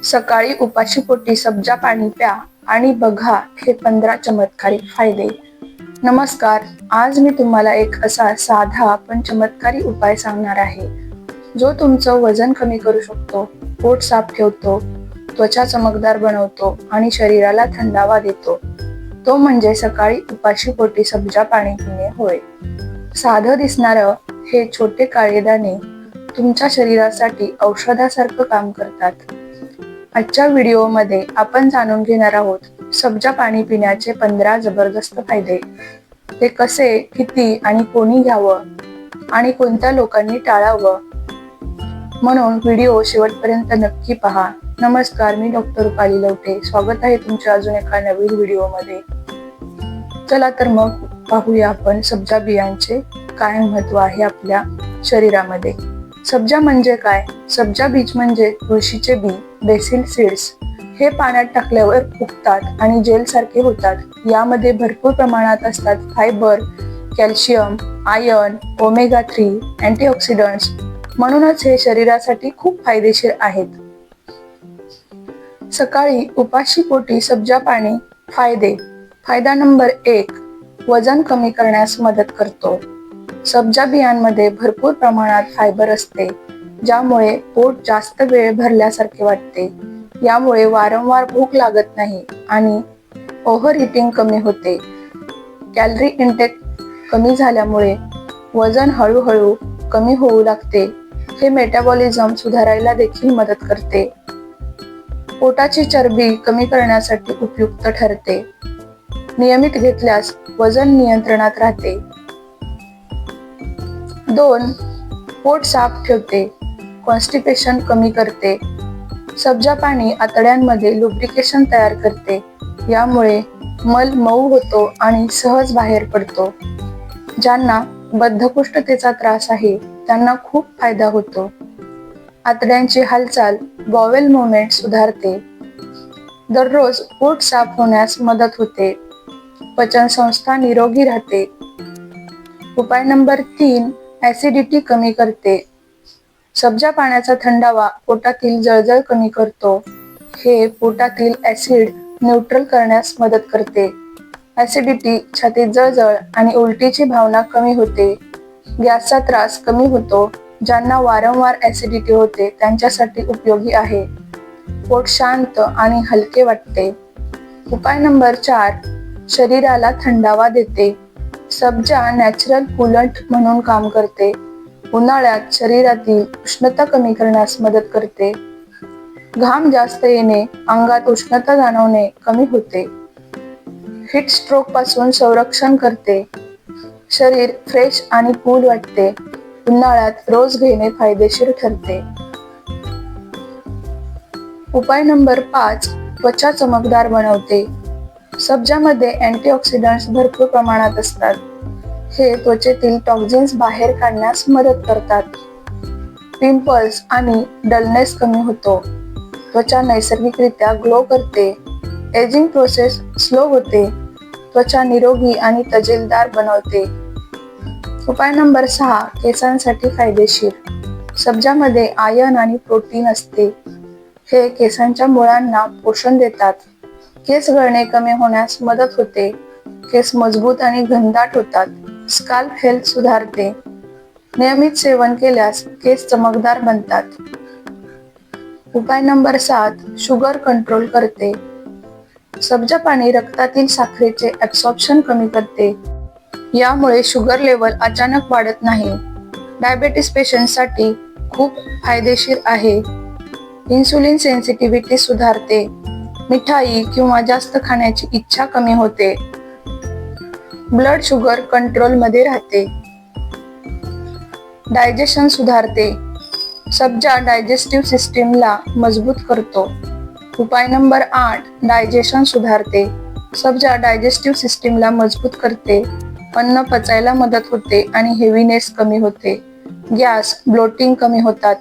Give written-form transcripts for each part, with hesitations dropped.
सकाळी उपाशीपोटी सब्जा पाणी प्या आणि बघा हे 15 चमत्कारी फायदे. नमस्कार, आज मी तुम्हाला एक असा साधा पण चमत्कारी उपाय सांगणार आहे जो तुमचं वजन कमी करू शकतो, पोट साफ ठेवतो, त्वचा चमकदार बनवतो आणि शरीराला थंडावा देतो. तो म्हणजे सकाळी उपाशीपोटी सब्जा पाणी पिणे होय. साधं दिसणारं हे छोटे काळे दाणे तुमच्या शरीरासाठी औषधासारखं काम करतात. आजच्या व्हिडिओमध्ये आपण जाणून घेणार आहोत सब्जा पाणी पिण्याचे 15 जबरदस्त फायदे. ते कसे, किती आणि कोणी घ्यावं आणि कोणत्या लोकांनी टाळावं, म्हणून व्हिडिओ शेवटपर्यंत नक्की पहा. नमस्कार, मी डॉक्टर रुपाली लवटे. स्वागत आहे तुमच्या अजून एका नवीन व्हिडिओमध्ये. चला तर मग पाहूया आपण सब्जा बियांचे काय महत्व आहे आपल्या शरीरामध्ये. सब्जा म्हणजे काय? सब्जा बीज म्हणजे तुळशीचे बी, बेसिल सीड्स. हे पाण्यात टाकल्यावर फुगतात आणि जेल सारखे होतात. यामध्ये भरपूर प्रमाणात असतात fibre, calcium, iron, omega 3, antioxidants. म्हणूनच हे शरीरासाठी खूप फायदेशीर आहेत. सकाळी उपाशीपोटी सब्जा पाणी. फायदे. फायदा नंबर 1, वजन कमी करण्यास मदत करतो. सब्जा बियांमध्ये भरपूर प्रमाणात फायबर असते, ज्यामुळे पोट जास्त वेळ भरल्यासारखे वाटते. यामुळे वारंवार भूक लागत नाही आणि ओव्हर इटिंग कमी होते. कॅलरी इंटेक कमी झाल्यामुळे वजन हळूहळू कमी होऊ लागते. हे मेटाबॉलिझम सुधारायला देखील मदत करते. पोटाची चरबी कमी करण्यासाठी उपयुक्त ठरते. नियमित घेतल्यास वजन नियंत्रणात राहते. 2, पोट साफ ठेवते. कॉन्स्टिपेशन कमी करते. सब्जा पाणी आतड्यांमध्ये लुब्रिकेशन तयार करते. यामुळे मल मऊ होतो आणि सहज बाहेर पडतो. ज्यांना बद्धकोष्ठतेचा त्रास आहे त्यांना खूप फायदा होतो. आतड्यांची हालचाल, बॉवेल मुवमेंट सुधारते. दररोज पोट साफ होण्यास मदत होते. पचनसंस्था निरोगी राहते. उपाय नंबर 3, ऍसिडिटी कमी करते. सब्जा पाण्याचा थंडावा पोटातील जळजळ कमी करतो. हे पोटातील ऍसिड न्यूट्रल करण्यास मदत करते. ऍसिडिटी, छातीत जळजळ आणि उलटीची भावना कमी होते. गॅसचा त्रास कमी होतो. ज्यांना वारंवार ऍसिडिटी होते त्यांच्यासाठी उपयोगी आहे. पोट शांत आणि हलके वाटते. उपाय नंबर 4, शरीराला थंडावा देते. सब्जा नॅचरल कूलंट म्हणून काम करते. उन्हाळ्यात शरीरातील उष्णता कमी करण्यास मदत करते. घाम जास्त येणे, अंगात उष्णता जाणवणे कमी होते. हीट स्ट्रोक पासून संरक्षण करते. शरीर फ्रेश आणि कूल वाटते. उन्हाळ्यात रोज घेणे फायदेशीर ठरते. उपाय नंबर 5, त्वचा चमकदार बनवते. सब्जामध्ये अँटीऑक्सिडंट्स भरपूर प्रमाणात असतात. हे त्वचेतील टॉक्झिन्स बाहेर काढण्यास मदत करतात. पिंपल्स आणि डलनेस कमी होतो. त्वचा नैसर्गिकरित्या ग्लो करते. एजिंग प्रोसेस स्लो होते. त्वचा निरोगी आणि तजेलदार बनवते. उपाय नंबर 6, केसांसाठी फायदेशीर. सब्जामध्ये आयर्न आणि प्रोटीन असते. हे केसांच्या मुळांना पोषण देतात. केस गळणे कमी होण्यास मदत होते. केस मजबूत आणि घनदाट होतात. स्काल्प हेल्थ सुधारते. नियमित सेवन केल्यास केस चमकदार बनतात. उपाय नंबर 7, शुगर कंट्रोल करते. सब्जा पाणी रक्तातील साखरेचे ऍब्सॉर्प्शन कमी करते. यामुळे शुगर लेवल अचानक वाढत नाही. डायबेटीस पेशंटसाठी खूप फायदेशीर आहे. इन्सुलिन सेन्सिटिव्हिटी सुधारते. मिठाई किंवा जास्त खाण्याची इच्छा कमी होते. ब्लड शुगर कंट्रोल मध्ये राहते. डायजेशन सुधारते. सब्जा डायजेस्टिव्ह सिस्टीमला मजबूत करतो. उपाय नंबर 8, डायजेशन सुधारते. सब्जा डायजेस्टिव्ह सिस्टीमला मजबूत करते. अन्न पचायला मदत होते आणि हेवीनेस कमी होते. गॅस, ब्लोटिंग कमी होतात.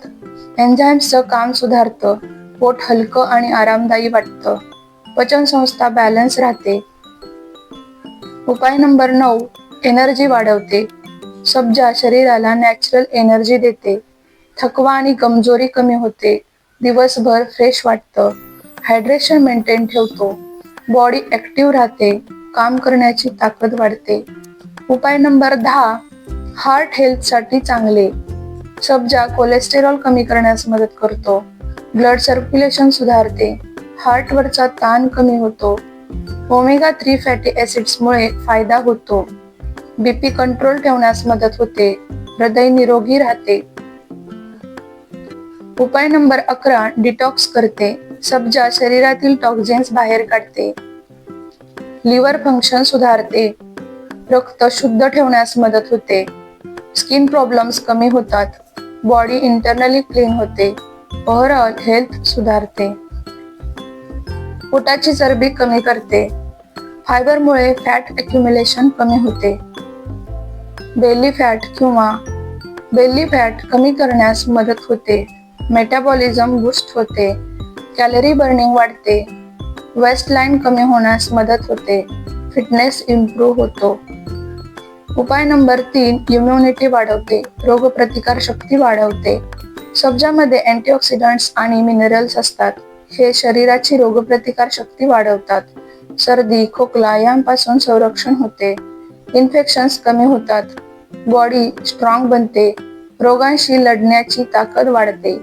एन्झाईम्सचं काम सुधारतं. पोट हलकं आणि आरामदायी वाटतं. पचनसंस्था बॅलन्स राहते. उपाय नंबर 9, एनर्जी वाढवते. सब्जा शरीराला नॅचरल एनर्जी देते. थकवा आणि कमजोरी कमी होते. दिवसभर फ्रेश वाटतं, हायड्रेशन मेंटेन ठेवतो, बॉडी ऍक्टिव्ह राहते, काम करण्याची ताकद वाढते. उपाय नंबर 10, हार्ट हेल्थसाठी चांगले. सब्जा कोलेस्टेरॉल कमी करण्यास मदत करतो, ब्लड सर्क्युलेशन सुधारते, हार्टवरचा ताण कमी होतो. ओमेगा 3 फॅटी ऍसिड्समुळे फायदा होतो, बीपी कंट्रोल ठेवण्यास मदत होते, हृदय निरोगी राहते. उपाय नंबर 11, डिटॉक्स करते. सब्जा शरीरातील टॉक्झिन्स बाहेर काढते, लिव्हर फंक्शन सुधारते, रक्त शुद्ध ठेवण्यास मदत होते, स्किन प्रॉब्लेम्स कमी होतात, बॉडी इंटरनली क्लीन होते, ओव्हरऑल हेल्थ सुधारते. पोटाची चरबी कमी करते. फायबरमुळे फॅट अक्युम्युलेशन कमी होते. बेली फॅट कमी करण्यास मदत होते, मेटाबॉलिझम बूस्ट होते, कॅलरी बर्निंग वाढते, वेस्टलाईन कमी होण्यास मदत होते, फिटनेस इम्प्रूव्ह होतो. उपाय नंबर 3, इम्युनिटी वाढवते, रोगप्रतिकार शक्ती वाढवते. सब्जामध्ये अँटीऑक्सिडंट्स आणि मिनरल्स असतात, हे शरीराची रोगप्रतिकार शक्ती वाढवतात. सर्दी, खोकला यांपासून संरक्षण होते, इन्फेक्शन्स कमी होतात, बॉडी स्ट्रॉंग बनते, रोगांशी लढण्याची ताकद वाढते.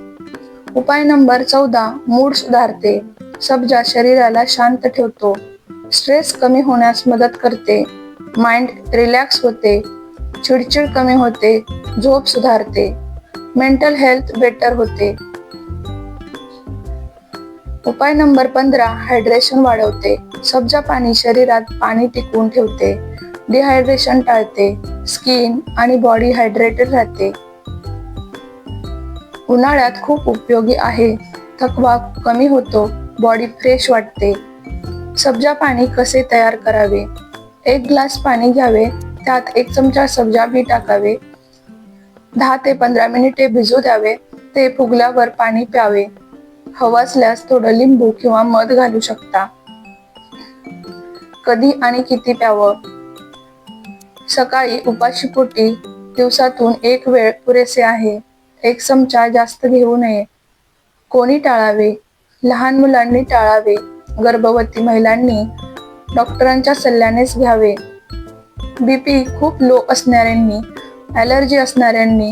उपाय नंबर 14, मूड सुधारते. सब्जा शरीराला शांत ठेवतो, स्ट्रेस कमी होण्यास मदत करते, माइंड रिलॅक्स होते, चिडचिड कमी होते, झोप सुधारते, मेंटल हेल्थ बेटर होते. उपाय नंबर 15, हायड्रेशन वाढवते. सब्जा पाणी शरीरात पाणी टिकवून ठेवते, डिहायड्रेशन टाळते, स्किन आणि बॉडी हायड्रेटेड राहते. उन्हाळ्यात खूप उपयोगी आहे, थकवा कमी होतो, बॉडी फ्रेश वाटते. सब्जा पाणी कसे तयार करावे? 1 ग्लास पाणी घ्यावे, त्यात 1 चमचा सब्जा बी टाकावे, 10 ते 15 मिनिटे भिजू द्यावे, ते फुगल्यावर पाणी प्यावे. हवं असल्यास थोडं लिंबू किंवा मध घालू शकता. कधी आणि किती प्यावं? सकाळी उपाशीपोटी दिवसातून 1 वेळ पुरेसे आहे. 1 चमचा जास्त घेऊ नये. कोणी टाळावे? लहान मुलांनी टाळावे, गर्भवती महिलांनी डॉक्टरांच्या सल्ल्यानेच घ्यावे. बीपी खूप लो असणाऱ्यांनी, ॲलर्जी असणाऱ्यांनी.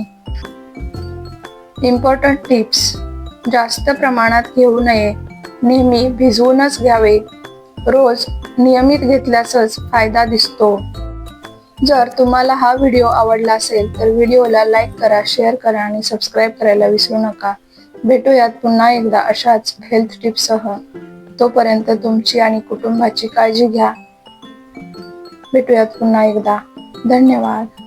इम्पॉर्टंट टिप्स: जास्त प्रमाणात घेऊ नये, नेहमी भिजवूनच घ्यावे, रोज नियमित घेतल्यासच फायदा दिसतो. जर तुम्हाला हा व्हिडिओ आवडला असेल तर व्हिडिओला लाईक करा, शेअर करा आणि सबस्क्राईब करायला विसरू नका. भेटूयात पुन्हा एकदा अशाच हेल्थ टिप्ससह. तोपर्यंत तुमची आणि कुटुंबाची काळजी घ्या. भेटूयात पुन्हा एकदा. धन्यवाद.